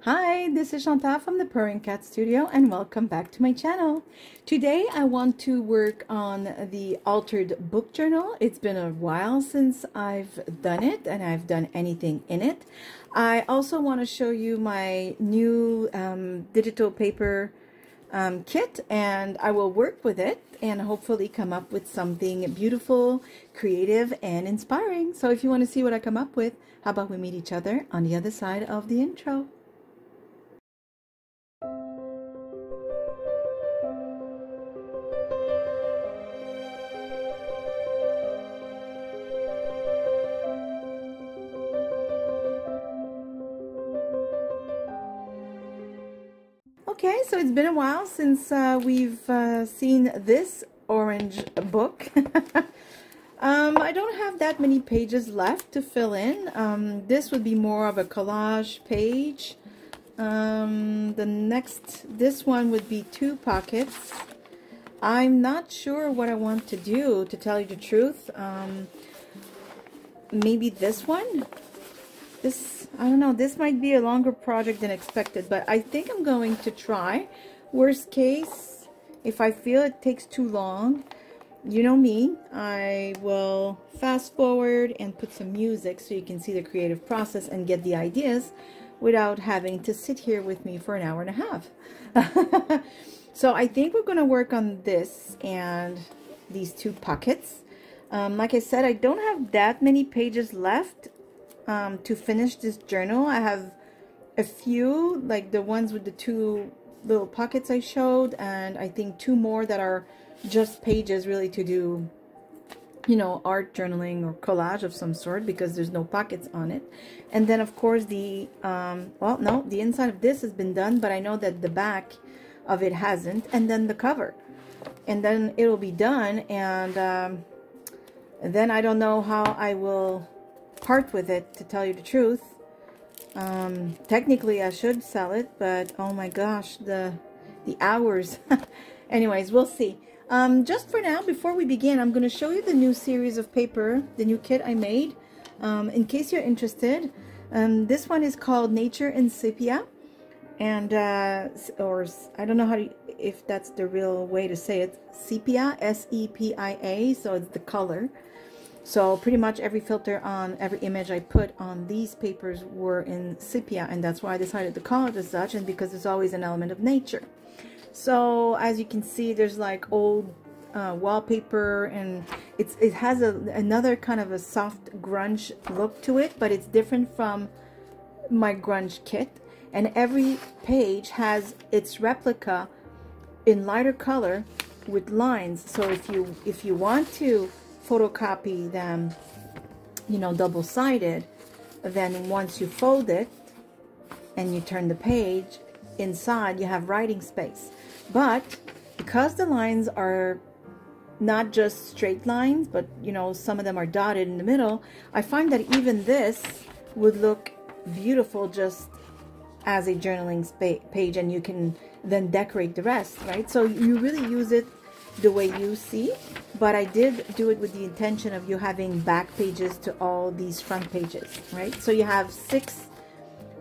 Hi, this is Chantal from the Purring Cat Studio and welcome back to my channel. Today I want to work on the altered book journal. It's been a while since I've done it and I've done anything in it. I also want to show you my new digital paper kit, and I will work with it and hopefully come up with something beautiful, creative, and inspiring. So if you want to see what I come up with, how about we meet each other on the other side of the intro? Okay, so it's been a while since we've seen this orange book. I don't have that many pages left to fill in. This would be more of a collage page. This one would be 2 pockets. I'm not sure what I want to do, to tell you the truth. Maybe this one? I don't know, this might be a longer project than expected, but I think I'm going to try. Worst case, if I feel it takes too long, you know me, I will fast forward and put some music so you can see the creative process and get the ideas without having to sit here with me for an hour and a half. So I think we're going to work on this and these 2 pockets. Like I said, I don't have that many pages left to finish this journal. I have a few, like the ones with the 2 little pockets I showed, and I think 2 more that are just pages really to do, you know, art journaling or collage of some sort, because there's no pockets on it. And then of course the well, no, the inside of this has been done, but I know that the back of it hasn't, and then the cover, and then it'll be done. And then I don't know how I will part with it, to tell you the truth. Technically I should sell it, but oh my gosh, the hours. Anyways, we'll see. Just for now, before we begin, I'm going to show you the new series of paper, the new kit I made, in case you're interested. This one is called Nature in Sepia, and or I don't know if that's the real way to say it. Sepia, S-E-P-I-A, so it's the color. So pretty much every filter on every image I put on these papers were in sepia, and that's why I decided to call it as such, and because there's always an element of nature. So as you can see, there's like old wallpaper, and it has another kind of a soft grunge look to it, but it's different from my grunge kit. And every page has its replica in lighter color with lines. So if you want to photocopy them, you know, double-sided, then once you fold it and you turn the page, inside you have writing space. But because the lines are not just straight lines, but you know, some of them are dotted in the middle, I find that even this would look beautiful just as a journaling page, and you can then decorate the rest, right? So you really use it the way you see, but I did do it with the intention of you having back pages to all these front pages, right? So you have 6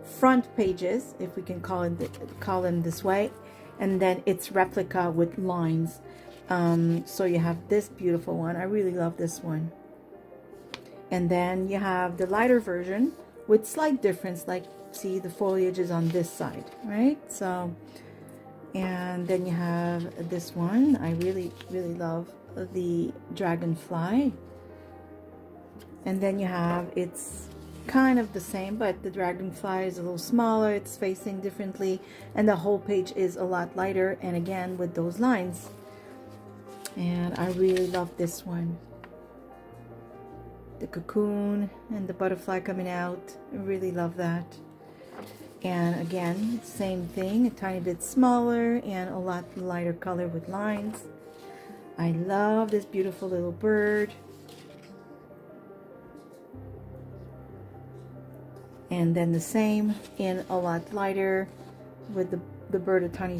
front pages, if we can call them this way, and then it's replica with lines. So you have this beautiful one. I really love this one. And then you have the lighter version with slight difference, like see the foliage is on this side, right? So, and then you have this one. I really love the dragonfly. And then you have, it's kind of the same, but the dragonfly is a little smaller, it's facing differently, and the whole page is a lot lighter, and again with those lines. And I really love this one, the cocoon and the butterfly coming out. I really love that. And again, same thing, a tiny bit smaller and a lot lighter color with lines. I love this beautiful little bird. And then the same in a lot lighter with the bird a tiny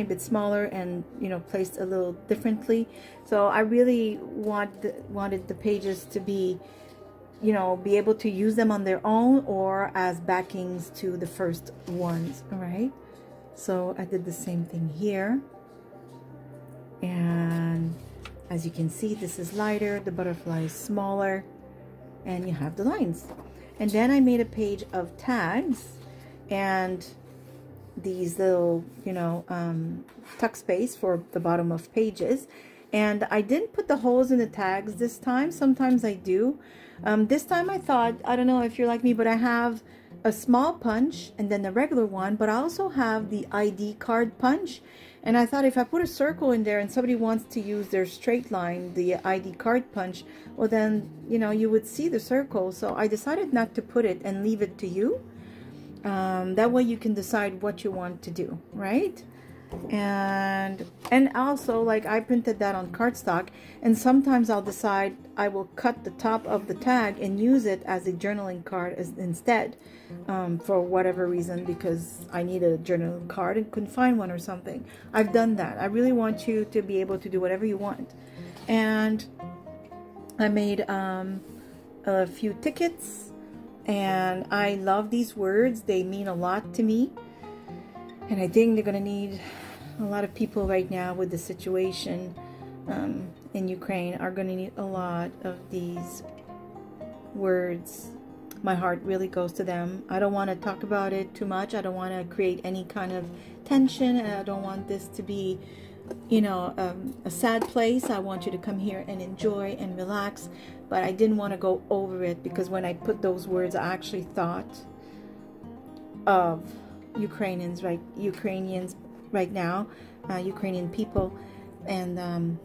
bit smaller, and you know, placed a little differently. So I really wanted the pages to be you know, be able to use them on their own or as backings to the first ones. All right, so I did the same thing here, and as you can see, this is lighter, the butterfly is smaller, and you have the lines. And then I made a page of tags and these little, you know, tuck space for the bottom of pages. And I didn't put the holes in the tags this time. Sometimes I do. This time I thought, I don't know if you're like me, but I have a small punch and then the regular one, but I also have the ID card punch. And I thought if I put a circle in there and somebody wants to use their straight line, the ID card punch, well then, you know, you would see the circle. So I decided not to put it and leave it to you. That way you can decide what you want to do, right? And also, like, I printed that on cardstock, and sometimes I'll decide I will cut the top of the tag and use it as a journaling card instead, for whatever reason, because I need a journaling card and couldn't find one or something. I've done that. I really want you to be able to do whatever you want. And I made a few tickets, and I love these words. They mean a lot to me. And I think they're going to need a lot of people right now with the situation in Ukraine are going to need a lot of these words. My heart really goes to them. I don't want to talk about it too much. I don't want to create any kind of tension, and I don't want this to be, you know, a sad place. I want you to come here and enjoy and relax. But I didn't want to go over it, because when I put those words, I actually thought of Ukrainians right now, Ukrainian people, and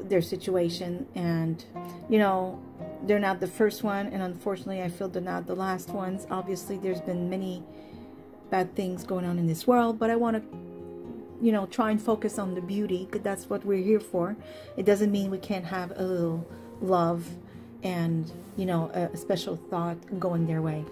their situation. And you know, they're not the first one, and unfortunately I feel they're not the last ones. Obviously there's been many bad things going on in this world, but I want to, you know, try and focus on the beauty, because that's what we're here for. It doesn't mean we can't have a little love and, you know, a special thought going their way.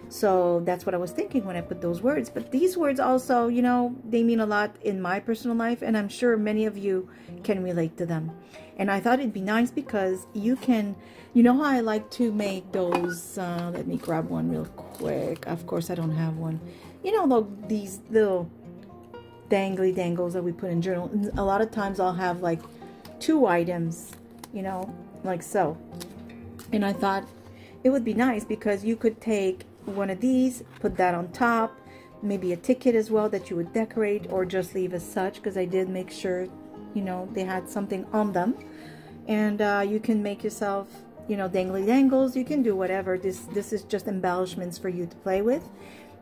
So that's what I was thinking when I put those words. But these words also, you know, they mean a lot in my personal life, and I'm sure many of you can relate to them. And I thought it'd be nice because you can, you know how I like to make those, let me grab one real quick. Of course I don't have one. You know, these little dangly dangles that we put in journal. A lot of times I'll have like 2 items, you know, like so. And I thought it would be nice because you could take one of these, put that on top, maybe a ticket as well that you would decorate, or just leave as such, because I did make sure, you know, they had something on them. And you can make yourself, you know, dangly dangles. You can do whatever. This is just embellishments for you to play with.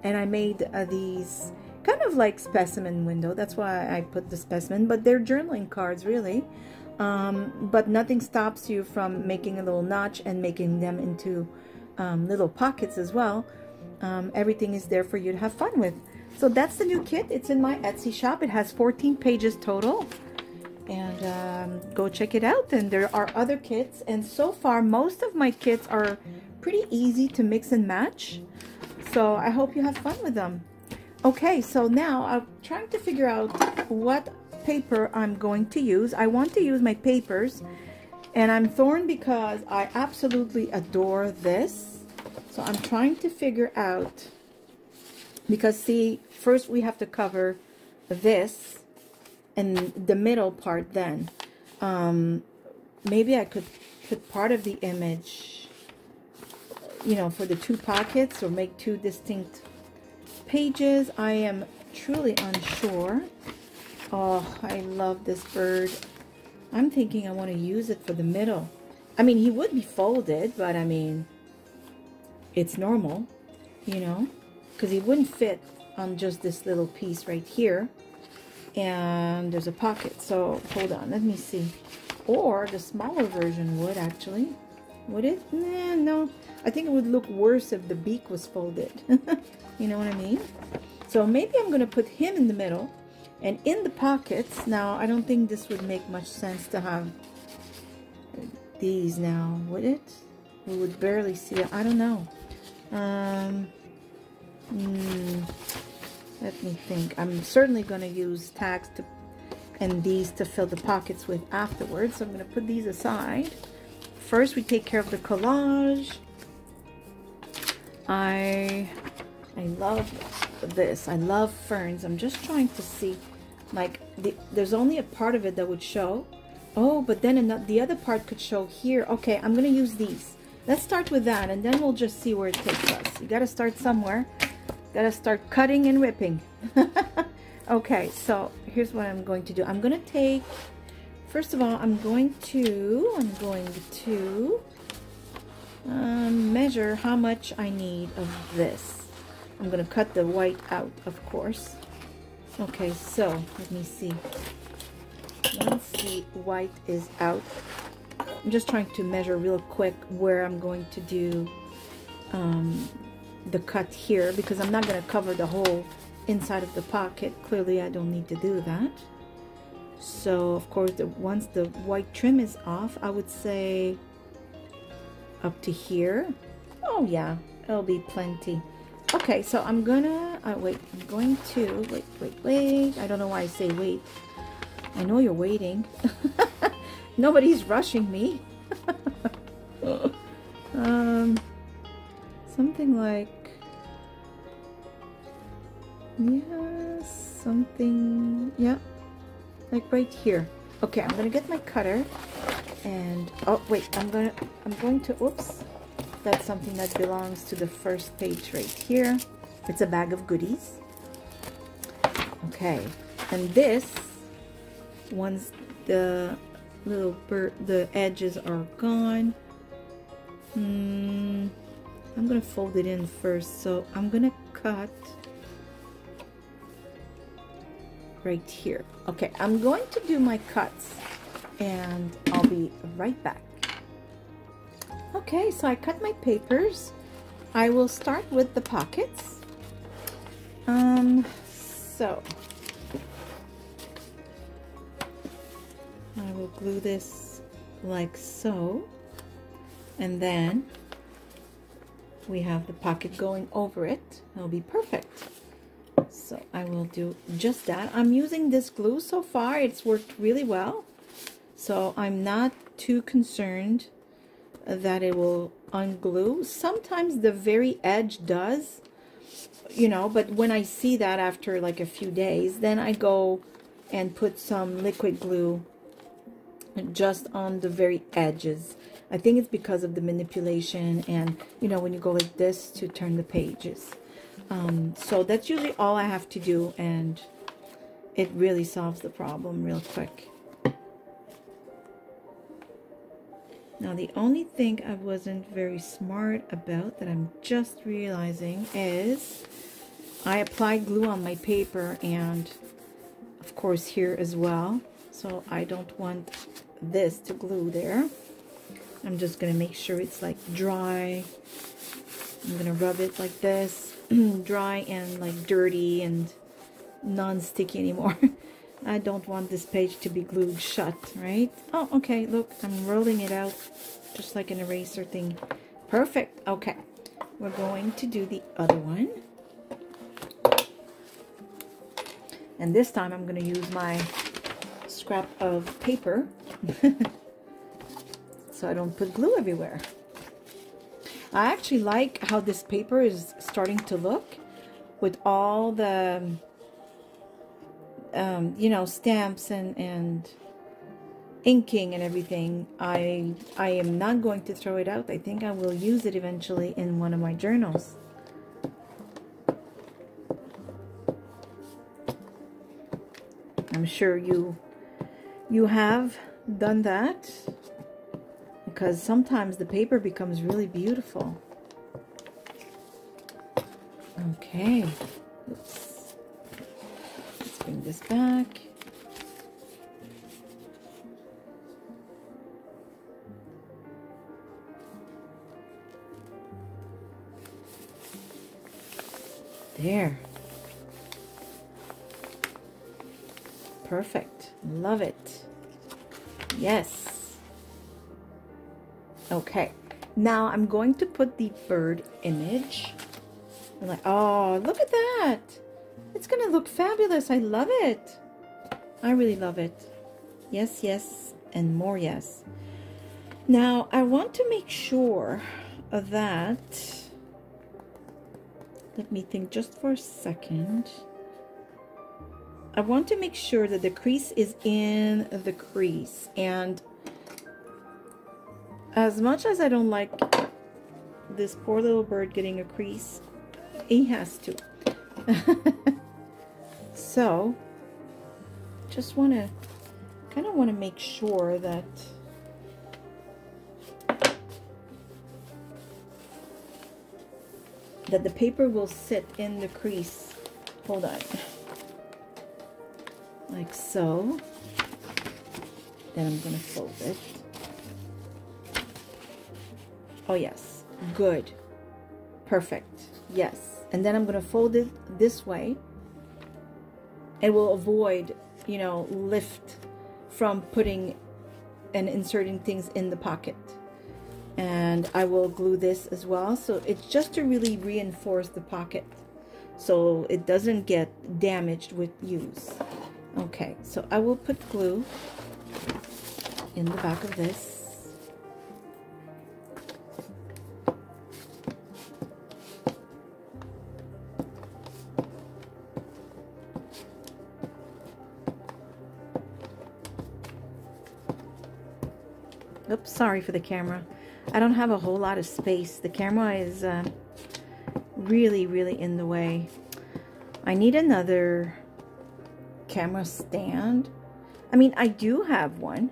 And I made these kind of like specimen window. That's why I put the specimen, but they're journaling cards really. But nothing stops you from making a little notch and making them into little pockets as well. Everything is there for you to have fun with. So that's the new kit. It's in my Etsy shop. It has 14 pages total, and go check it out. And there are other kits, and so far most of my kits are pretty easy to mix and match, so I hope you have fun with them. Okay, so now I'm trying to figure out what paper I'm going to use. I want to use my papers, and I'm torn because I absolutely adore this. So I'm trying to figure out, because see, first we have to cover this and the middle part then. Maybe I could put part of the image, you know, for the 2 pockets, or make 2 distinct pages. I am truly unsure. Oh, I love this bird. I'm thinking I want to use it for the middle. I mean, he would be folded, but I mean, it's normal, you know, because he wouldn't fit on just this little piece right here. And there's a pocket, so hold on, let me see. Or the smaller version would actually. Would it? Nah, no. I think it would look worse if the beak was folded. You know what I mean? So maybe I'm going to put him in the middle. And in the pockets, now I don't think this would make much sense to have these now, would it? We would barely see it. I don't know. Let me think. I'm certainly going to use tags and these to fill the pockets with afterwards. So I'm going to put these aside. First, we take care of the collage. I love this. I love ferns. I'm just trying to see, like, there's only a part of it that would show. Oh, but then the other part could show here. Okay, I'm gonna use these. Let's start with that, and then we'll just see where it takes us. You gotta start somewhere. Gotta start cutting and ripping. Okay, so here's what I'm going to do. I'm gonna take, first of all, I'm going to measure how much I need of this. I'm gonna cut the white out, of course. Okay, so let me see. Once the white is out, I'm just trying to measure real quick where I'm going to do the cut here, because I'm not going to cover the whole inside of the pocket. Clearly I don't need to do that. So of course, once the white trim is off, I would say up to here. Oh yeah, it'll be plenty. Okay, so I'm gonna wait. I'm going to wait. I don't know why I say wait. I know you're waiting. Nobody's rushing me. Something like, yeah, like right here. Okay, I'm gonna get my cutter, and oh wait, I'm going to, oops, that's something that belongs to the first page right here. It's a bag of goodies. Okay, and this, once the the edges are gone, I'm gonna fold it in first, so I'm gonna cut right here. Okay, I'm going to do my cuts and I'll be right back. Okay, so I cut my papers. I will start with the pockets. So I will glue this like so, and then we have the pocket going over it. That'll be perfect. So I will do just that. I'm using this glue so far. It's worked really well. So I'm not too concerned that it will unglue. Sometimes the very edge does, you know, but when I see that after like a few days, then I go and put some liquid glue just on the very edges. I think it's because of the manipulation and, you know, when you go like this to turn the pages. So that's usually all I have to do, and it really solves the problem real quick. Now the only thing I wasn't very smart about that I'm just realizing is I applied glue on my paper, and of course here as well. So I don't want this to glue there. I'm just gonna make sure it's like dry. I'm gonna rub it like this, dry and like dirty and non-sticky anymore. I don't want this page to be glued shut, right? Oh, okay, look, I'm rolling it out just like an eraser thing. Perfect. Okay, we're going to do the other one. And this time I'm going to use my scrap of paper so I don't put glue everywhere. I actually like how this paper is starting to look with all the you know, stamps and inking and everything. I am not going to throw it out. I think I will use it eventually in one of my journals. I'm sure you have done that, because sometimes the paper becomes really beautiful. Okay. Oops. Let's bring this back. There. Perfect. Love it. Yes. Okay. Now I'm going to put the bird image. I'm like, oh, look at that. It's going to look fabulous. I love it. I really love it. Yes, yes, and more yes. Now, I want to make sure that Let me think just for a second. I want to make sure that the crease is in the crease, and as much as I don't like this poor little bird getting a crease, he has to. So just kind of want to make sure that the paper will sit in the crease. Hold on. Like so. Then I'm going to fold it. Oh yes, good, perfect, yes. And then I'm going to fold it this way. It will avoid, you know, lift from putting and inserting things in the pocket. And I will glue this as well. So it's just to really reinforce the pocket so it doesn't get damaged with use. Okay, so I will put glue in the back of this. Oops, sorry for the camera. I don't have a whole lot of space. The camera is really, really in the way. I need another camera stand. I mean, I do have one.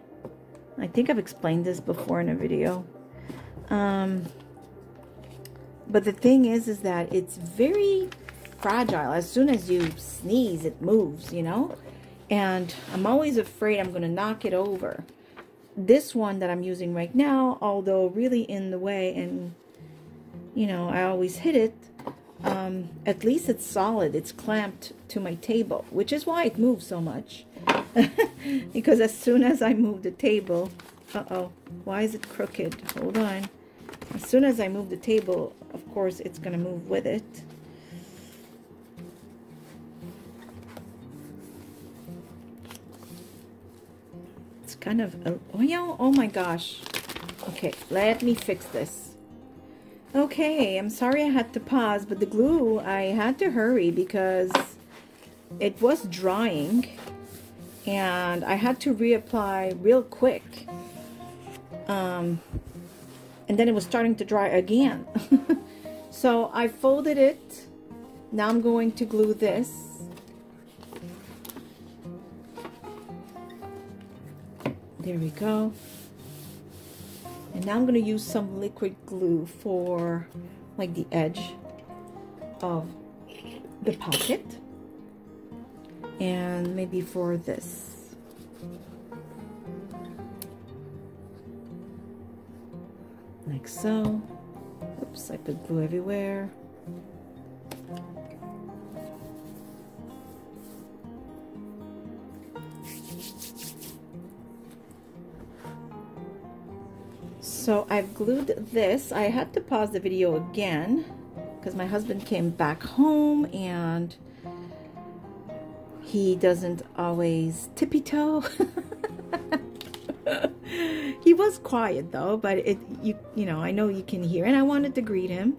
I think I've explained this before in a video. But the thing is that it's very fragile. As soon as you sneeze, it moves, you know? And I'm always afraid I'm going to knock it over. This one that I'm using right now, although really in the way and, you know, I always hit it, at least it's solid. It's clamped to my table, which is why it moves so much. Because as soon as I move the table, why is it crooked? Hold on. As soon as I move the table, of course, it's going to move with it. It's kind of, oh my gosh. Okay, let me fix this. Okay, I'm sorry I had to pause, but the glue, I had to hurry because it was drying and I had to reapply real quick. And then it was starting to dry again. So I folded it. Now I'm going to glue this. There we go. And now I'm going to use some liquid glue for like the edge of the pocket. And maybe for this. Like so. Oops, I put glue everywhere. So I've glued this. I had to pause the video again because my husband came back home and he doesn't always tippy-toe. He was quiet though, but you know, I know you can hear, and I wanted to greet him.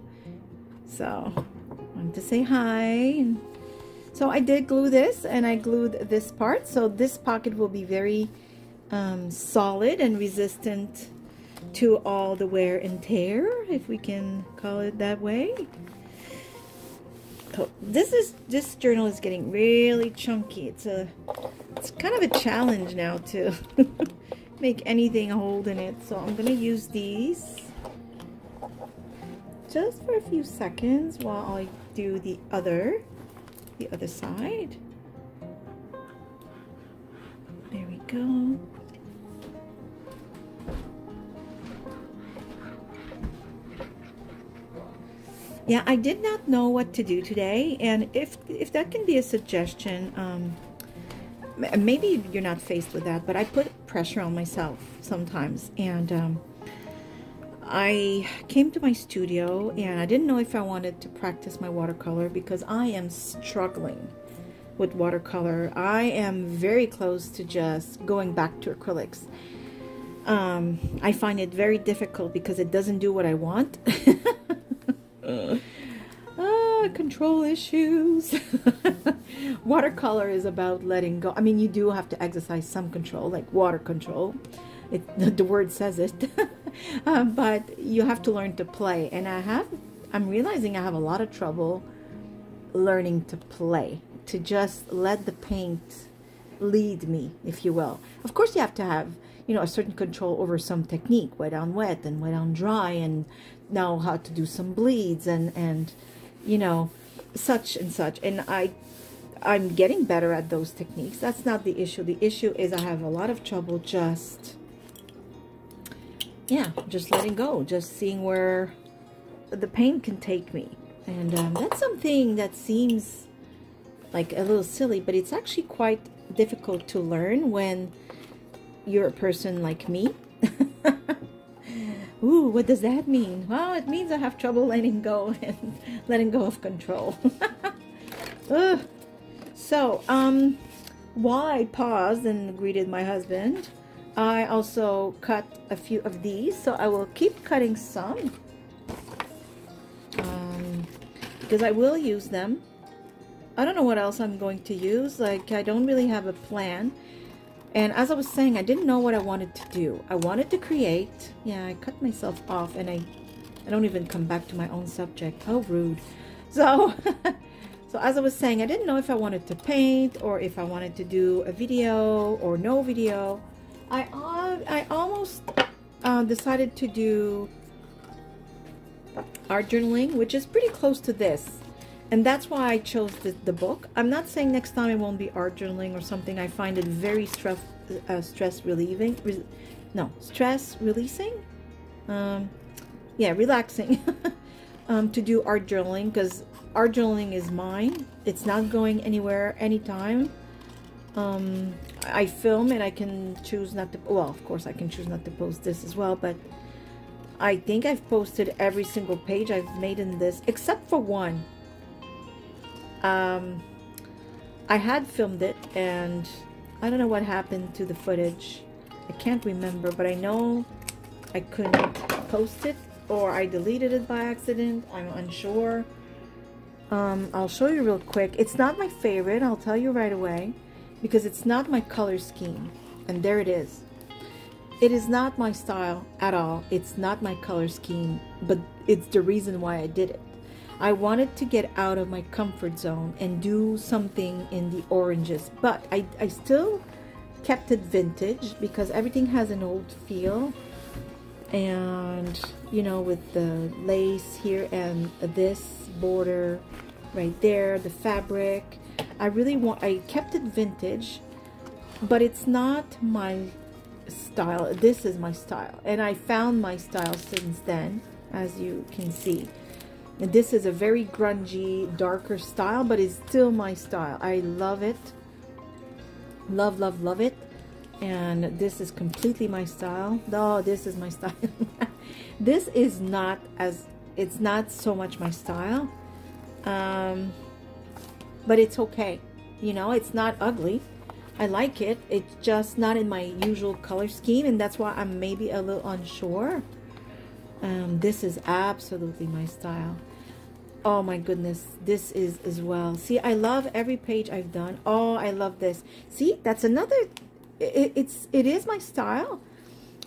So I wanted to say hi. And so I did glue this, and I glued this part. So this pocket will be very solid and resistant to all the wear and tear, if we can call it that way. So this journal is getting really chunky. It's kind of a challenge now to make anything hold in it. So I'm gonna use these just for a few seconds while I do the other side. There we go. Yeah, I did not know what to do today, and if that can be a suggestion, maybe you're not faced with that, but I put pressure on myself sometimes, and I came to my studio, and I didn't know if I wanted to practice my watercolor because I am struggling with watercolor. I am very close to just going back to acrylics. I find it very difficult because it doesn't do what I want. control issues. Watercolor is about letting go. I mean, you do have to exercise some control, like water control. The word says it. But you have to learn to play. And I'm realizing I have a lot of trouble learning to play, to just let the paint lead me, if you will. Of course, you have to have, you know, a certain control over some technique, wet on wet and wet on dry, and know how to do some bleeds and you know, such and such. And I'm getting better at those techniques. That's not the issue. The issue is I have a lot of trouble just letting go, just seeing where the paint can take me. And that's something that seems like a little silly, but it's actually quite difficult to learn when you're a person like me. Ooh, what does that mean? Well, it means I have trouble letting go and letting go of control. So, while I paused and greeted my husband, I also cut a few of these, so I will keep cutting some. Because I will use them. I don't know what else I'm going to use. Like, I don't really have a plan. And as I was saying, I didn't know what I wanted to do. I wanted to create. Yeah, I cut myself off, and I don't even come back to my own subject. How rude. So, so as I was saying, I didn't know if I wanted to paint or if I wanted to do a video or no video. I almost decided to do art journaling, which is pretty close to this, and that's why I chose the book. I'm not saying next time it won't be art journaling or something. I find it very stress relieving, stress releasing, yeah, relaxing to do art journaling, because art journaling is mine. It's not going anywhere anytime. I film and I can choose not to, well, of course I can choose not to post this as well, but I think I've posted every single page I've made in this, except for one. I had filmed it, and I don't know what happened to the footage. I can't remember, but I know I couldn't post it, or I deleted it by accident. I'm unsure. I'll show you real quick. It's not my favorite, I'll tell you right away, because it's not my color scheme. And there it is. It is not my style at all. It's not my color scheme, but it's the reason why I did it. I wanted to get out of my comfort zone and do something in the oranges, but I still kept it vintage because everything has an old feel. And, you know, with the lace here and this border right there, the fabric, I kept it vintage, but it's not my style. This is my style, and I found my style since then, as you can see. And this is a very grungy, darker style, but it's still my style. I love it. Love, love, love it. And this is completely my style. Oh, this is my style. This is not it's not so much my style. But it's okay. You know, it's not ugly. I like it. It's just not in my usual color scheme, and that's why I'm maybe a little unsure. This is absolutely my style. Oh my goodness, this is as well. See, I love every page I've done. Oh, I love this. See, that's another, it is my style.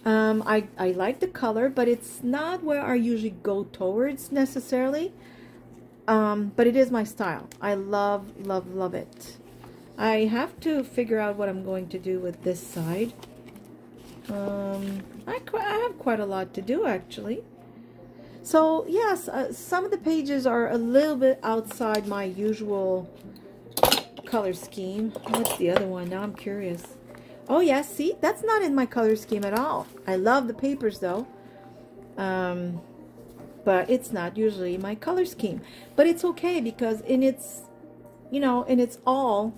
I like the color, but it's not where I usually go towards necessarily. But it is my style. I love, love, love it. I have to figure out what I'm going to do with this side. I have quite a lot to do, actually. So, yes, some of the pages are a little bit outside my usual color scheme. What's the other one? Now I'm curious. Oh, yes, see? That's not in my color scheme at all. I love the papers, though. But it's not usually my color scheme. But it's okay, because in its, you know, in its all,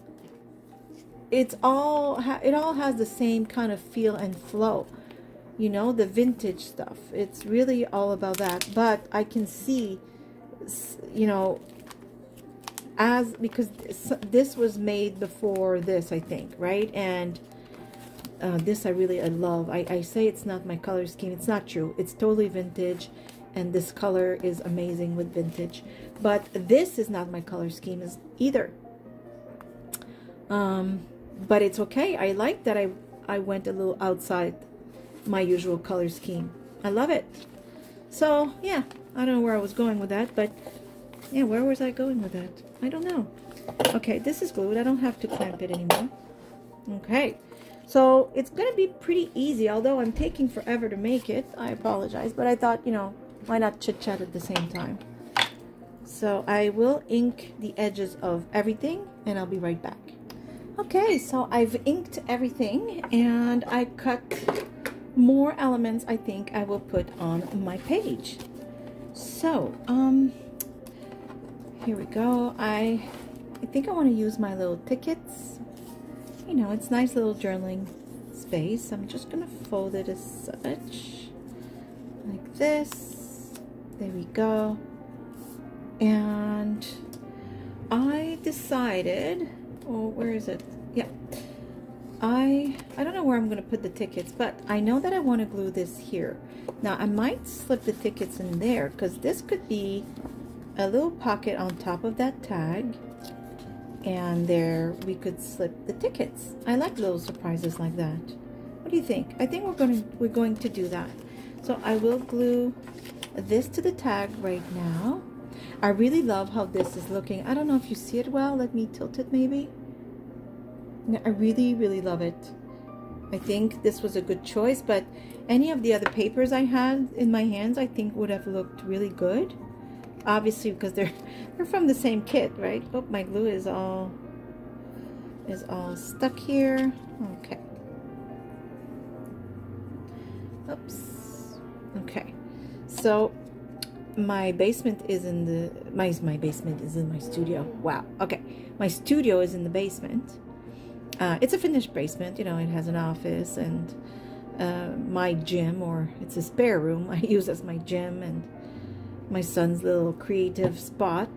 it all has the same kind of feel and flow. You know, the vintage stuff. It's really all about that. But I can see, you know, because this was made before this, I think, right? And this I love. I say it's not my color scheme. It's not true. It's totally vintage. and this color is amazing with vintage. But this is not my color scheme either. But it's okay. I like that I went a little outside my usual color scheme. I love it. So yeah, I don't know where I was going with that, but yeah, where was I going with that? I don't know. Okay, this is glued. I don't have to clamp it anymore. Okay, so it's gonna be pretty easy, although I'm taking forever to make it. I apologize, but I thought, you know, why not chit chat at the same time? So I will ink the edges of everything and I'll be right back. Okay, so I've inked everything and I cut more elements I think I will put on my page. So, here we go. I think I want to use my little tickets. You know, it's nice little journaling space. I'm just going to fold it as such. Like this. There we go. And I decided, oh, where is it? Yeah. I don't know where I'm going to put the tickets, but I know that I want to glue this here. Now, I might slip the tickets in there because this could be a little pocket on top of that tag. And there we could slip the tickets. I like little surprises like that. What do you think? I think we're going to do that. So I will glue this to the tag right now. I really love how this is looking. I don't know if you see it well. Let me tilt it maybe. I really, really love it. I think this was a good choice, but any of the other papers I had in my hands, I think would have looked really good. Obviously, because they're from the same kit, right? Oh, my glue is all stuck here. Okay. Oops. Okay. So my basement is in the my basement is in my studio. Wow. Okay. My studio is in the basement. It's a finished basement, you know, it has an office and my gym, or it's a spare room I use as my gym, and my son's little creative spot,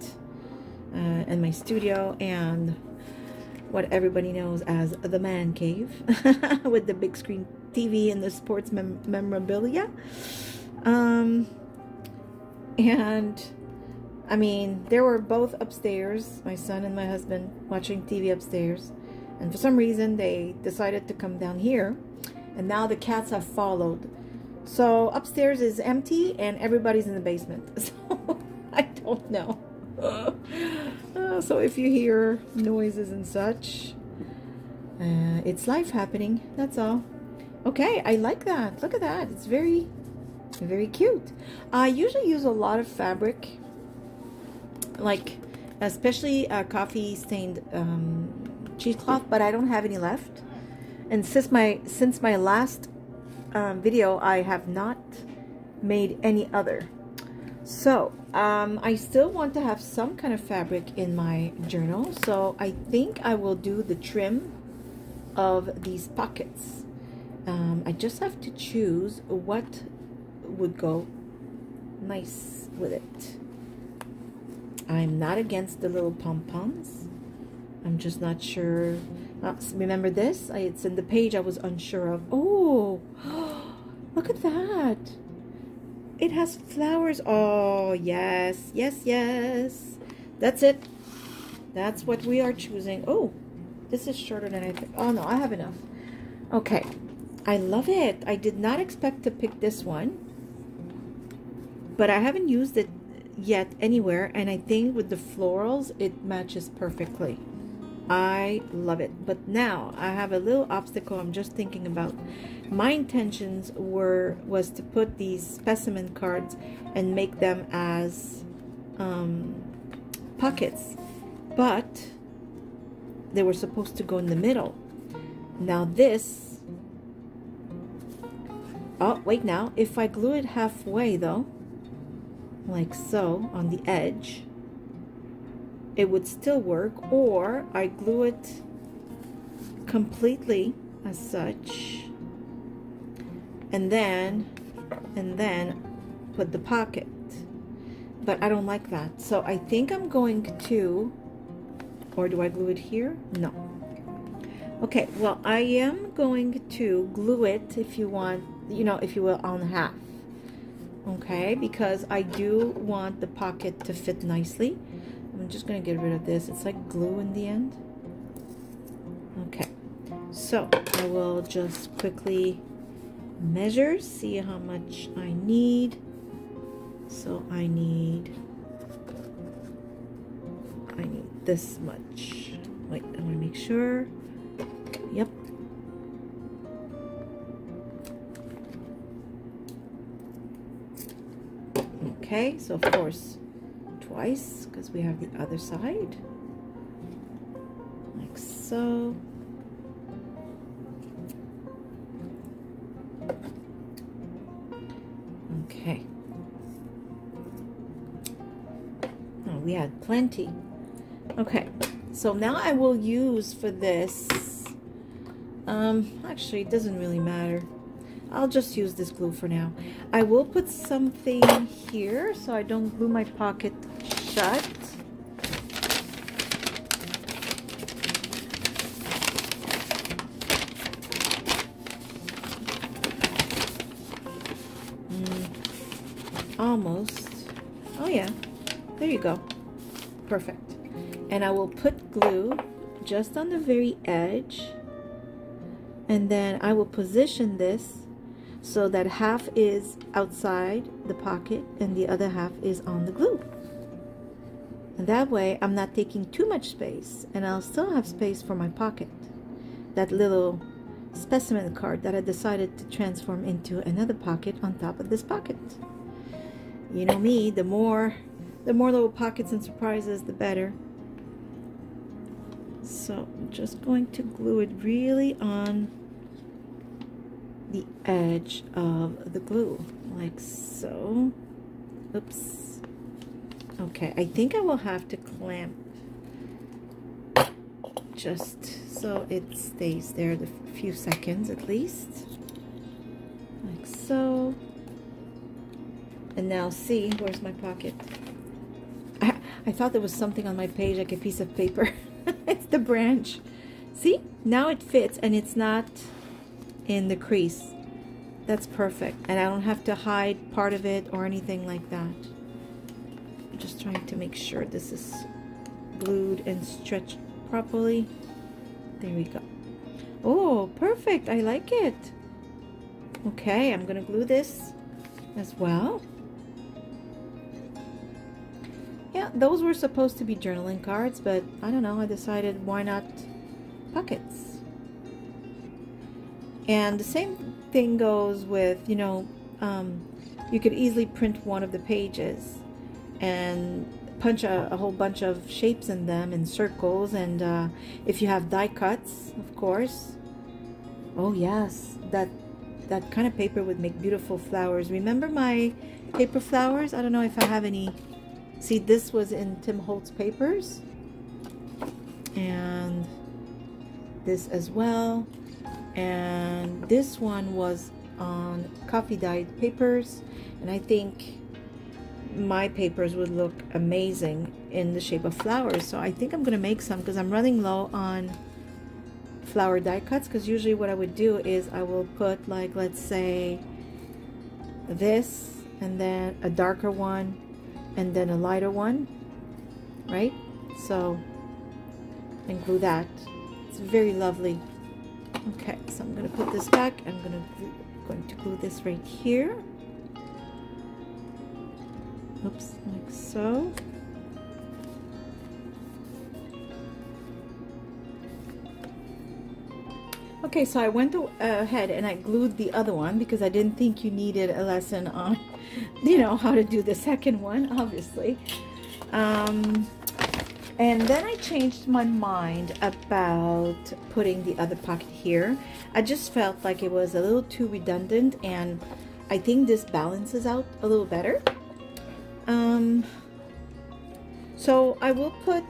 and my studio, and what everybody knows as the man cave with the big screen TV and the sports memorabilia. And I mean, they were both upstairs, my son and my husband, watching TV upstairs. And for some reason, they decided to come down here. And now the cats have followed. So upstairs is empty and everybody's in the basement. So I don't know. So if you hear noises and such, it's life happening. That's all. Okay, I like that. Look at that. It's very, very cute. I usually use a lot of fabric, like especially coffee stained cheesecloth, but I don't have any left. And since my last video, I have not made any other. So I still want to have some kind of fabric in my journal, so I think I will do the trim of these pockets. I just have to choose what would go nice with it. I'm not against the little pom-poms. I'm just not sure. Remember this? It's in the page I was unsure of. Oh, look at that. It has flowers. Oh, yes, yes, yes. That's it. That's what we are choosing. Oh, this is shorter than I think. Oh, no, I have enough. Okay. I love it. I did not expect to pick this one, but I haven't used it yet anywhere, and I think with the florals, it matches perfectly. I love it. But now I have a little obstacle I'm just thinking about. My intentions was to put these specimen cards and make them as pockets, but they were supposed to go in the middle. Now this, oh wait, now if I glue it halfway though, like so on the edge, it would still work, or I glue it completely as such, and then put the pocket. But I don't like that, so I think I'm going to, or do I glue it here? No. Okay, well, I am going to glue it, if you want, you know, if you will, on half. okay, because I do want the pocket to fit nicely. I'm just gonna get rid of this. It's like glue in the end. Okay, so I will just quickly measure, see how much I need. So I need this much. Wait, I want to make sure. Yep. Okay, so of course twice, because we have the other side, like so. Okay. Oh, we had plenty. Okay, so now I will use for this, actually it doesn't really matter. I'll just use this glue for now. I will put something here so I don't glue my pocket shut. Almost. Oh yeah, there you go. Perfect. And I will put glue just on the very edge, and then I will position this so that half is outside the pocket and the other half is on the glue. And that way I'm not taking too much space, and I'll still have space for my pocket, that little specimen card that I decided to transform into another pocket on top of this pocket. You know me, the more little pockets and surprises, the better. So I'm just going to glue it really on the edge of the glue, like so. Oops. Okay, I think I will have to clamp just so it stays there the few seconds at least, like so. And now see, where's my pocket? I thought there was something on my page, like a piece of paper. It's the branch. See, now it fits and it's not in the crease. That's perfect, and I don't have to hide part of it or anything like that. I'm just trying to make sure this is glued and stretched properly. There we go. Oh, perfect. I like it. Okay, I'm gonna glue this as well. Yeah, those were supposed to be journaling cards, but I don't know, I decided why not pockets. And the same thing goes with, you know, you could easily print one of the pages and punch a whole bunch of shapes in them in circles, and if you have die cuts, of course. Oh yes, that kind of paper would make beautiful flowers. Remember my paper flowers? I don't know if I have any. See, this was in Tim Holtz papers, and this as well, and this one was on coffee dyed papers, and I think my papers would look amazing in the shape of flowers. So I think I'm gonna make some, because I'm running low on flower die cuts, because usually what I would do is I will put, like, let's say this, and then a darker one, and then a lighter one, right? So, and glue that. It's very lovely. Okay, so I'm going to put this back. I'm going to glue this right here. Oops, like so. Okay, so I went ahead and I glued the other one because I didn't think you needed a lesson on, you know, how to do the second one, obviously. And then I changed my mind about putting the other pocket here. I just felt like it was a little too redundant, and I think this balances out a little better. So I will put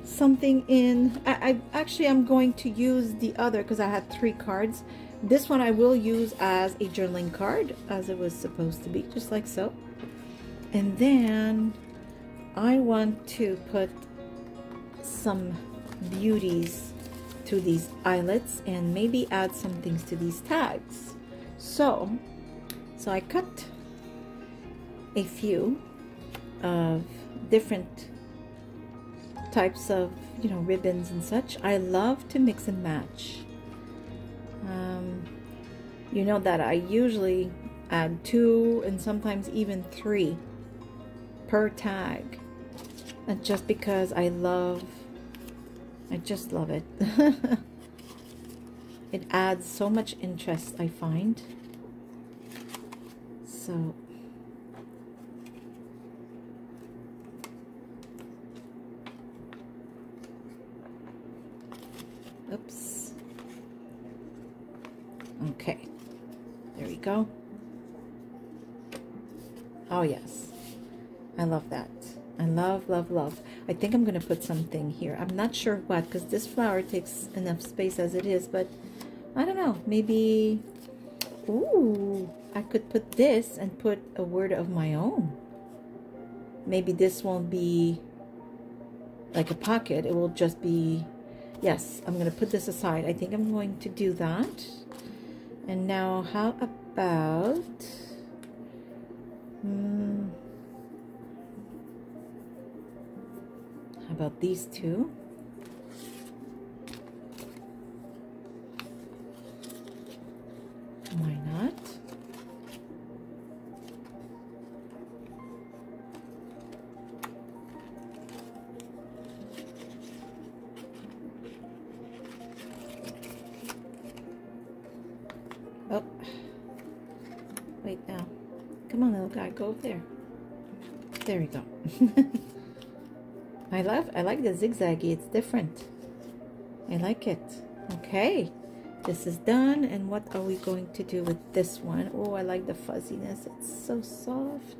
something in. I'm going to use the other, because I had 3 cards. This one I will use as a journaling card, as it was supposed to be, just like so. And then I want to put some beauties to these eyelets and maybe add some things to these tags. So So I cut a few of different types of, you know, ribbons and such. I love to mix and match. You know that I usually add 2 and sometimes even 3 per tag, and just because I just love it. It adds so much interest, I find. So oops. Okay, there we go. Oh yes, I love that. I love, love, love. I think I'm gonna put something here. I'm not sure what, because this flower takes enough space as it is, but I don't know, maybe, ooh, I could put this and put a word of my own. Maybe this won't be like a pocket, it will just be, yes, I'm gonna put this aside. I think I'm going to do that. And now how about how about these two? Why not? Oh, wait now. Come on, little guy, go over there. There we go. I like the zigzaggy. It's different. I like it. Okay, this is done. And what are we going to do with this one? Oh, I like the fuzziness. It's so soft.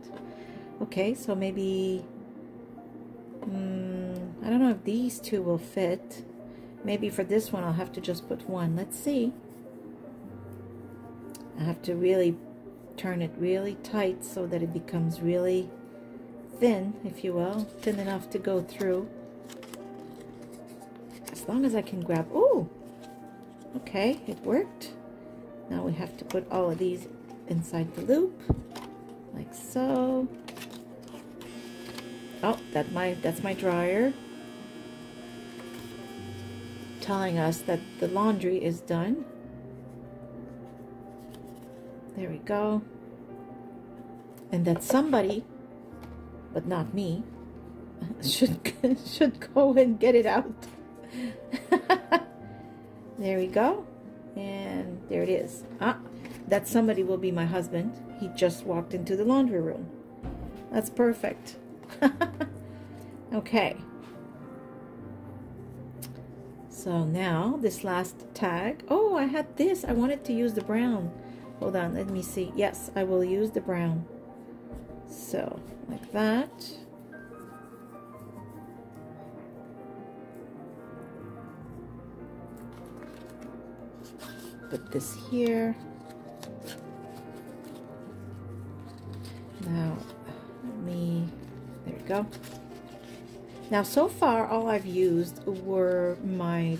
Okay, so maybe I don't know if these two will fit. Maybe for this one I'll have to just put one. Let's see. I have to really turn it really tight so that it becomes really thin, if you will, thin enough to go through. As long as I can grab, oh, okay, it worked. Now we have to put all of these inside the loop, like so. Oh, that's my dryer telling us that the laundry is done. There we go. And that somebody, but not me, should go and get it out. There we go. And there it is. Ah, that somebody will be my husband. He just walked into the laundry room. That's perfect. Okay. So now this last tag. Oh, I had this. I wanted to use the brown. Hold on, let me see. Yes, I will use the brown. So, like that. Put this here. Now, there we go. Now, so far, all I've used were my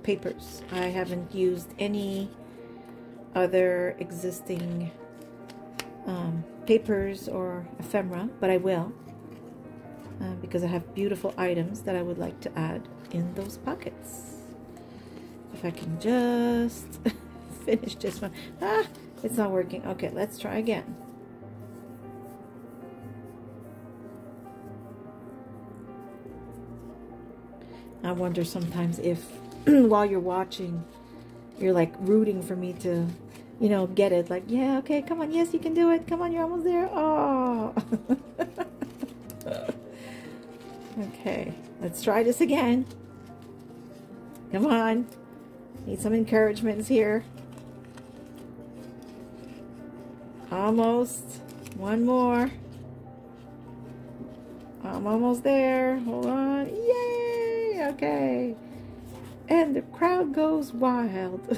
papers. I haven't used any other existing papers or ephemera, but I will because I have beautiful items that I would like to add in those pockets. If I can just finish this one. Ah, it's not working. Okay, let's try again. I wonder sometimes if while you're watching, you're like rooting for me to, you know, get it. Like, yeah, okay, come on, yes, you can do it. Come on, you're almost there. Oh. Okay, let's try this again. Come on. Need some encouragements here. Almost. One more. I'm almost there. Hold on. Yay! Okay. And the crowd goes wild.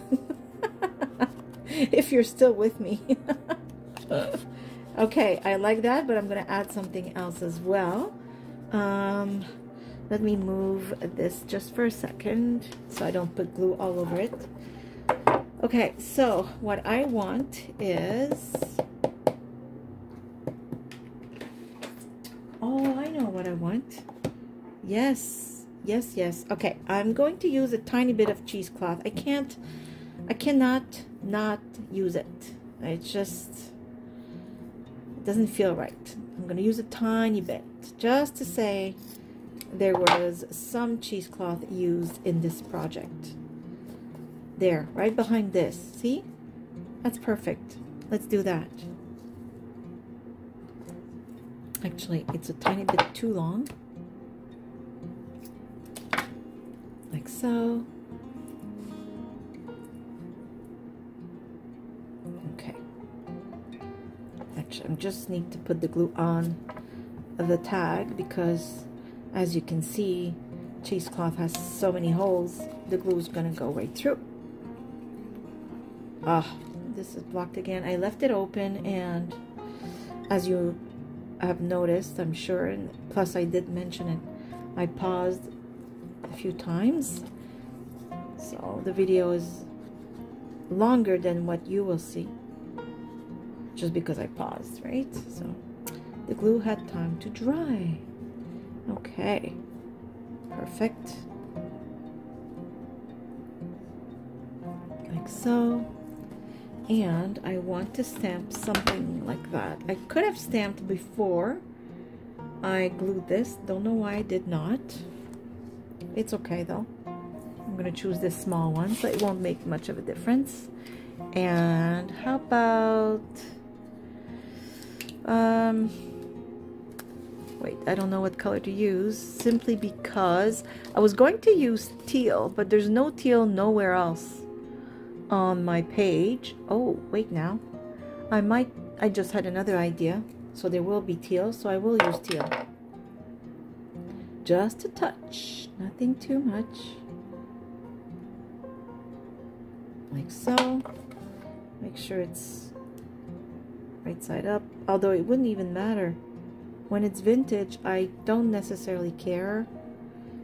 If you're still with me. Okay, I like that, but I'm going to add something else as well. Let me move this just for a second so I don't put glue all over it. Okay, so what I want is Yes, yes, yes. Okay, I'm going to use a tiny bit of cheesecloth. I cannot not use it. It doesn't feel right. I'm going to use a tiny bit just to say there was some cheesecloth used in this project. There, right behind this. See? That's perfect. Let's do that. Actually, it's a tiny bit too long. Like so. Okay. Actually, I just need to put the glue on the tag because, as you can see, cheesecloth has so many holes, the glue is going to go right through. Ah, this is blocked again. I left it open, and as you have noticed, I'm sure, and plus I did mention it, I paused a few times, so the video is longer than what you will see just because I paused, right? So the glue had time to dry. Okay, perfect, like so. And I want to stamp something like that. I could have stamped before I glued this. Don't know why I did not. It's okay though. I'm going to choose this small one so it won't make much of a difference. And how about... wait, I don't know what color to use, simply because I was going to use teal, but there's no teal nowhere else on my page. Oh, wait now. I just had another idea. So there will be teal, so I will use teal. Just a touch, nothing too much. Like so. Make sure it's right side up, although it wouldn't even matter. When it's vintage, I don't necessarily care,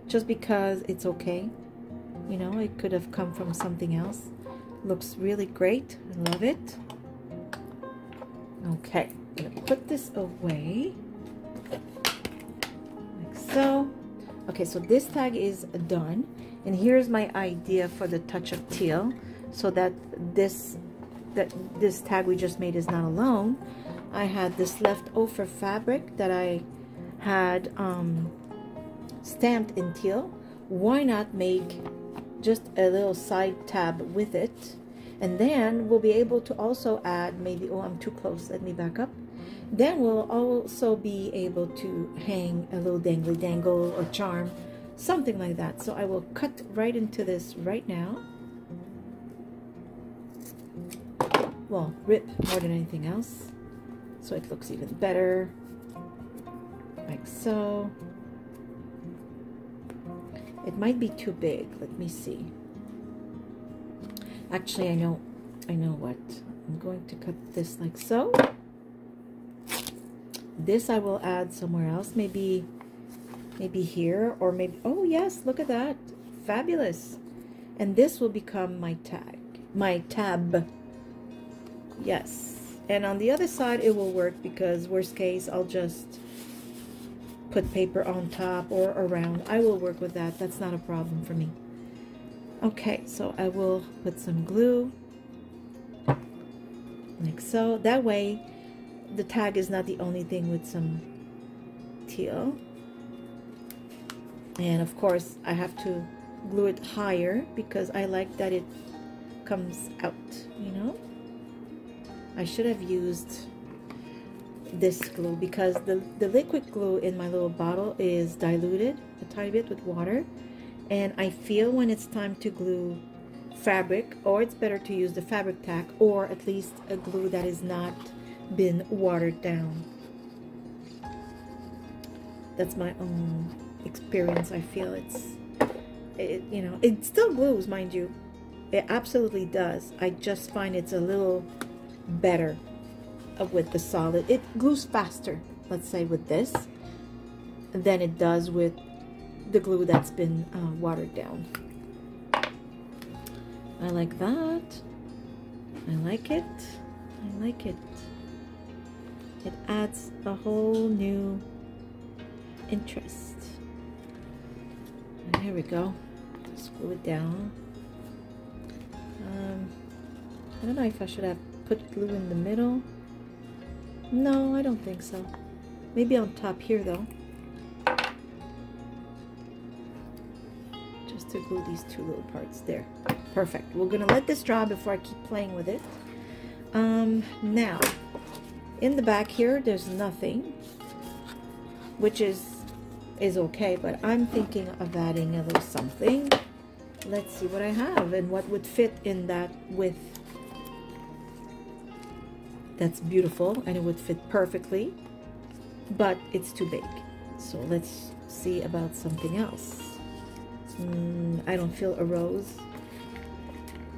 just because it's okay. You know, it could have come from something else. Looks really great. I love it. Okay, I'm gonna put this away like so. Okay, so this tag is done, and here's my idea for the touch of teal, so that this tag we just made is not alone. I had this leftover fabric that I had stamped in teal. Why not make just a little side tab with it, and then we'll be able to also add maybe, oh, I'm too close, let me back up. Then we'll also be able to hang a little dangly dangle or charm, something like that. So I will cut right into this right now. Well, rip more than anything else, so it looks even better, like so. It might be too big. Let me see. Actually, I know what. I'm going to cut this like so. This I will add somewhere else. Maybe here, or maybe, oh yes, look at that. Fabulous. And this will become my tag, my tab. Yes. And on the other side it will work, because worst case I'll just put paper on top or around. I will work with that. That's not a problem for me. Okay, so I will put some glue like so. That way the tag is not the only thing with some teal. And of course I have to glue it higher because I like that it comes out, you know. I should have used this glue because the liquid glue in my little bottle is diluted a tiny bit with water, and I feel when it's time to glue fabric, or it's better to use the fabric tack, or at least a glue that has not been watered down. That's my own experience. I feel you know, it still glues, mind you, it absolutely does. I just find it's a little better with the solid. It glues faster, let's say, with this than it does with the glue that's been watered down. I like that. I like it. I like it. It adds a whole new interest. There we go. Screw it down. I don't know if I should have put glue in the middle. No, I don't think so. Maybe on top here though. Just to glue these two little parts there. Perfect. We're gonna let this dry before I keep playing with it. Now, in the back here, there's nothing, which is okay, but I'm thinking of adding a little something. Let's see what I have and what would fit in that width. That's beautiful, and it would fit perfectly, but it's too big. So let's see about something else. I don't feel a rose.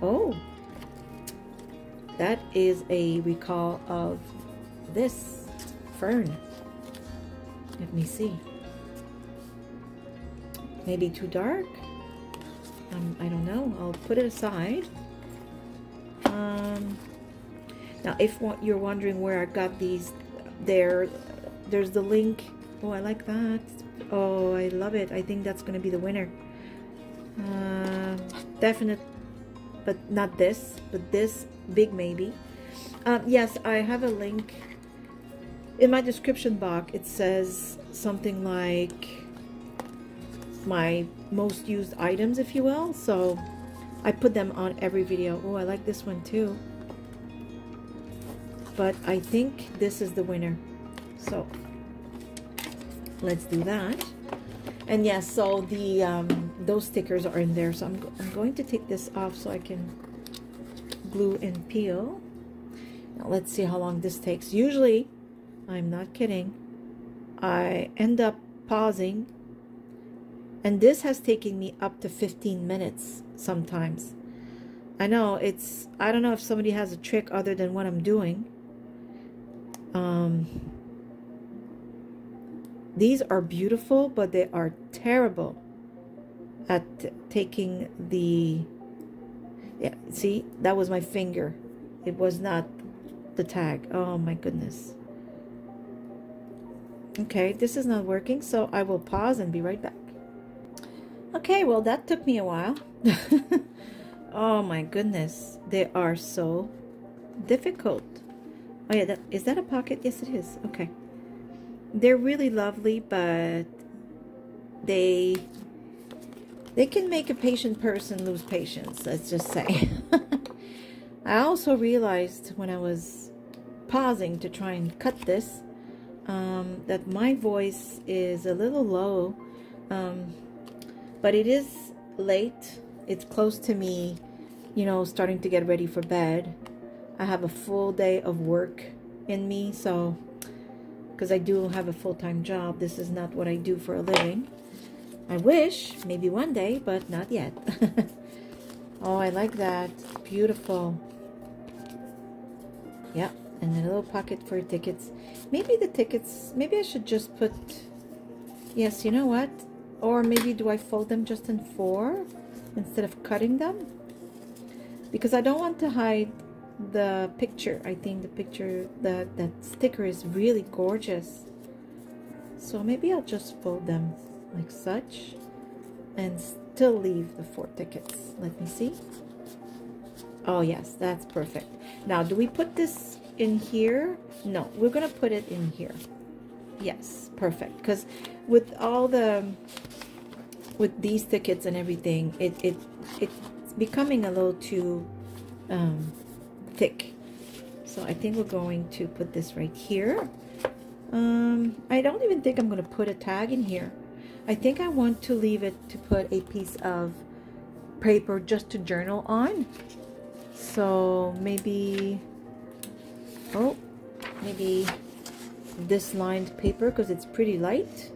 Oh, that is a recall of this fern. Let me see. Maybe too dark? I don't know. I'll put it aside. Now, if you're wondering where I got these, there's the link. Oh, I like that. Oh, I love it. I think that's going to be the winner. Definite, but not this, but this big maybe. Yes, I have a link in my description box. It says something like my most used items, if you will. So I put them on every video. Oh, I like this one too. But I think this is the winner. So let's do that. And yes, so the those stickers are in there. So I'm going to take this off so I can glue and peel. Now let's see how long this takes. Usually, I'm not kidding, I end up pausing, and this has taken me up to 15 minutes sometimes. I know I don't know if somebody has a trick other than what I'm doing. These are beautiful, but they are terrible at taking the, yeah, see, that was my finger. It was not the tag. Oh my goodness. Okay, this is not working, so I will pause and be right back. Okay, well, that took me a while. Oh my goodness, they are so difficult. Oh yeah, is that a pocket? Yes, it is. Okay. They're really lovely, but they can make a patient person lose patience, let's just say. I also realized when I was pausing to try and cut this, that my voice is a little low, but it is late. It's close to me, you know, starting to get ready for bed. I have a full day of work in me, so because I do have a full-time job, this is not what I do for a living. I wish, maybe one day, but not yet. Oh, I like that. Beautiful. Yeah, and a little pocket for tickets. Maybe the tickets, maybe I should just put, yes, you know what? Or maybe do I fold them just in 4 instead of cutting them? Because I don't want to hide the picture. I think the picture, that sticker is really gorgeous. So maybe I'll just fold them like such and still leave the 4 tickets. Let me see. Oh yes, that's perfect. Now, do we put this in here? No, we're gonna put it in here. Yes, perfect. Because with all with these tickets and everything, it's becoming a little too thick. So I think we're going to put this right here. I don't even think I'm going to put a tag in here. I think I want to leave it to put a piece of paper just to journal on. So maybe, oh, maybe this lined paper because it's pretty light.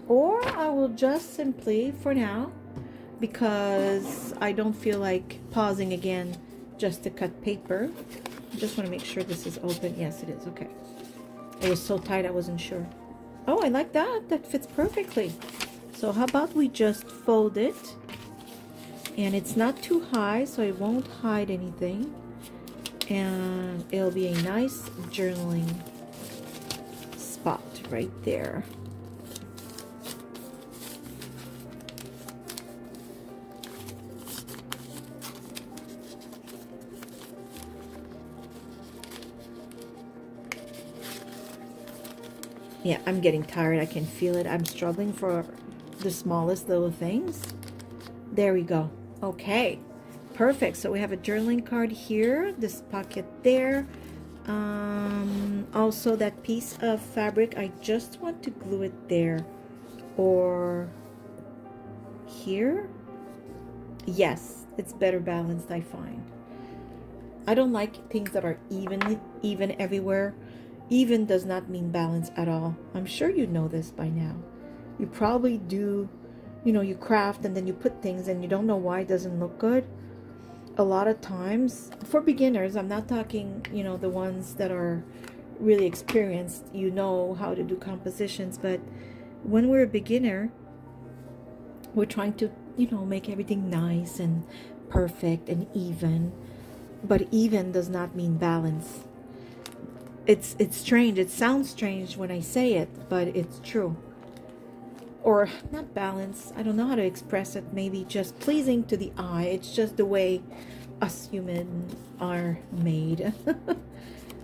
Or I will just simply, for now, because I don't feel like pausing again just to cut paper. I just want to make sure this is open. Yes, it is. Okay. It was so tight I wasn't sure. Oh, I like that. That fits perfectly. So how about we just fold it? And it's not too high, so it won't hide anything. And it'll be a nice journaling spot right there. Yeah, I'm getting tired. I can feel it. I'm struggling for the smallest little things. There we go. Okay, perfect. So we have a journaling card here, this pocket there. Also that piece of fabric, I just want to glue it there or here. Yes, it's better balanced, I find. I don't like things that are even everywhere. Even does not mean balance at all. I'm sure you know this by now. You probably do, you know, you craft and then you put things and you don't know why it doesn't look good. A lot of times, for beginners, I'm not talking, you know, the ones that are really experienced, you know how to do compositions, but when we're a beginner, we're trying to, you know, make everything nice and perfect and even. But even does not mean balance. It's strange. It sounds strange when I say it, but it's true. Or not balance. I don't know how to express it. Maybe just pleasing to the eye. It's just the way us humans are made.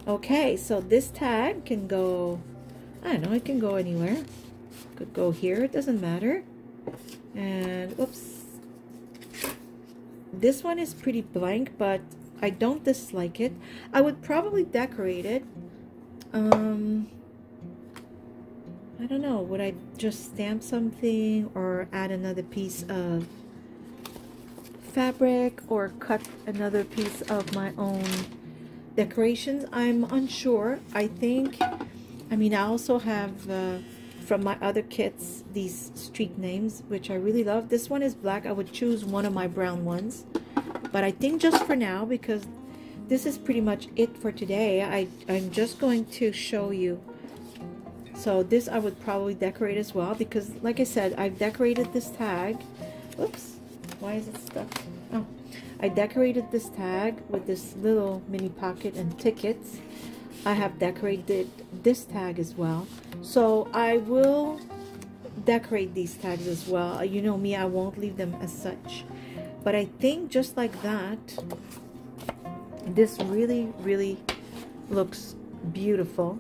Okay, so this tag can go, I don't know, it can go anywhere. Could go here. It doesn't matter. And oops. This one is pretty blank, but I don't dislike it. I would probably decorate it. I don't know. Would I just stamp something or add another piece of fabric or cut another piece of my own decorations? I'm unsure. I think, I mean, I also have from my other kits these street names, which I really love. This one is black. I would choose one of my brown ones. But I think just for now, because this is pretty much it for today, I'm just going to show you. So this I would probably decorate as well, because like I said, I've decorated this tag. Oops, why is it stuck? Oh, I decorated this tag with this little mini pocket and tickets. I have decorated this tag as well. So I will decorate these tags as well. You know me, I won't leave them as such. But I think just like that, this really, really looks beautiful.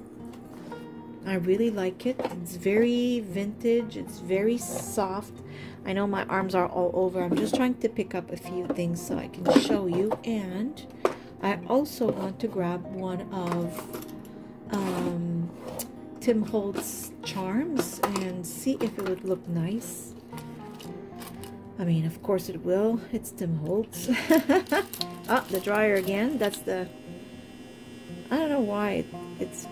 I really like it. It's very vintage. It's very soft. I know my arms are all over. I'm just trying to pick up a few things so I can show you. And I also want to grab one of Tim Holtz charms and see if it would look nice. I mean, of course it will. It's Tim Holtz. Ah, the dryer again. That's the... I don't know why it's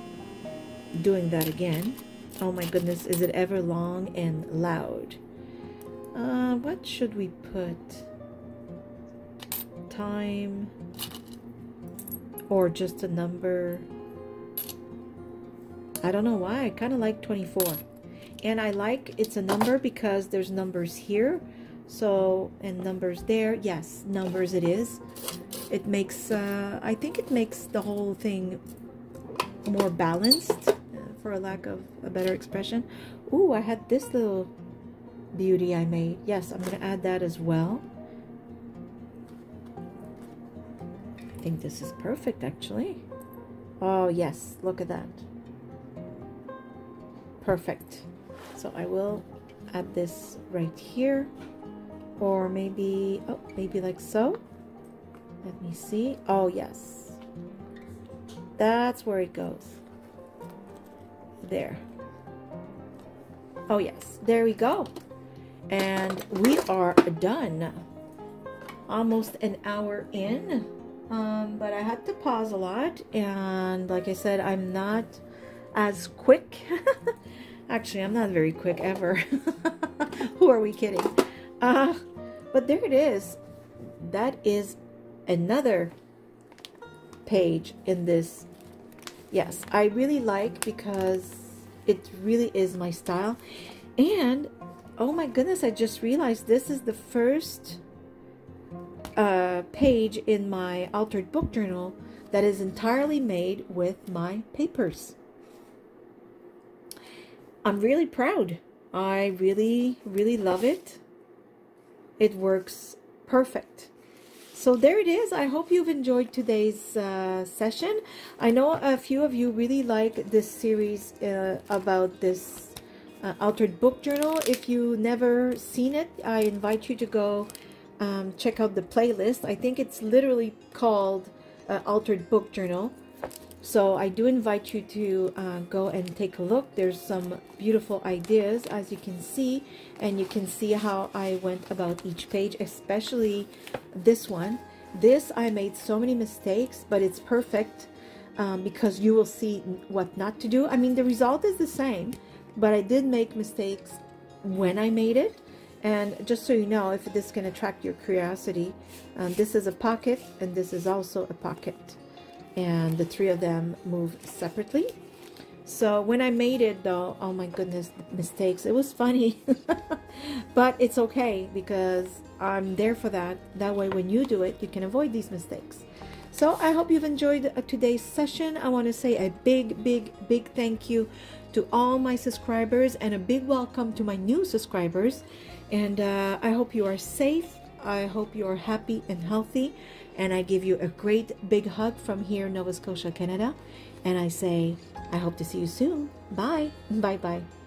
doing that again. Oh my goodness, is it ever long and loud? What should we put? Time? Or just a number? I don't know why. I kind of like 24. And I like it's a number because there's numbers here. So, and numbers there. Yes, numbers it is. It makes, I think it makes the whole thing more balanced, for a lack of a better expression. Ooh, I had this little beauty I made. Yes, I'm going to add that as well. I think this is perfect, actually. Oh, yes, look at that. Perfect. So I will add this right here. Or maybe, oh, maybe like so. Let me see. Oh, yes. That's where it goes. There. Oh, yes. There we go. And we are done. Almost an hour in. But I had to pause a lot. And like I said, I'm not as quick. Actually, I'm not very quick ever. Who are we kidding? But there it is. That is another page in this. Yes, I really like because it really is my style. And oh my goodness, I just realized this is the first page in my altered book journal that is entirely made with my papers. I'm really proud. I really, really love it. It works perfect. So there it is. I hope you've enjoyed today's session. I know a few of you really like this series about this Altered Book Journal. If you never seen it, I invite you to go check out the playlist. I think it's literally called Altered Book Journal. So I do invite you to go and take a look. There's some beautiful ideas, as you can see, and you can see how I went about each page, especially this one. This, I made so many mistakes, but it's perfect because you will see what not to do. I mean, the result is the same, but I did make mistakes when I made it. And just so you know, if this can attract your curiosity, this is a pocket and this is also a pocket. And the three of them move separately. So when I made it though, oh my goodness, mistakes. It was funny, but it's okay because I'm there for that. That way when you do it, you can avoid these mistakes. So I hope you've enjoyed today's session. I want to say a big thank you to all my subscribers and a big welcome to my new subscribers. And I hope you are safe. I hope you are happy and healthy. And I give you a great big hug from here, Nova Scotia, Canada. And I say, I hope to see you soon. Bye. Bye-bye.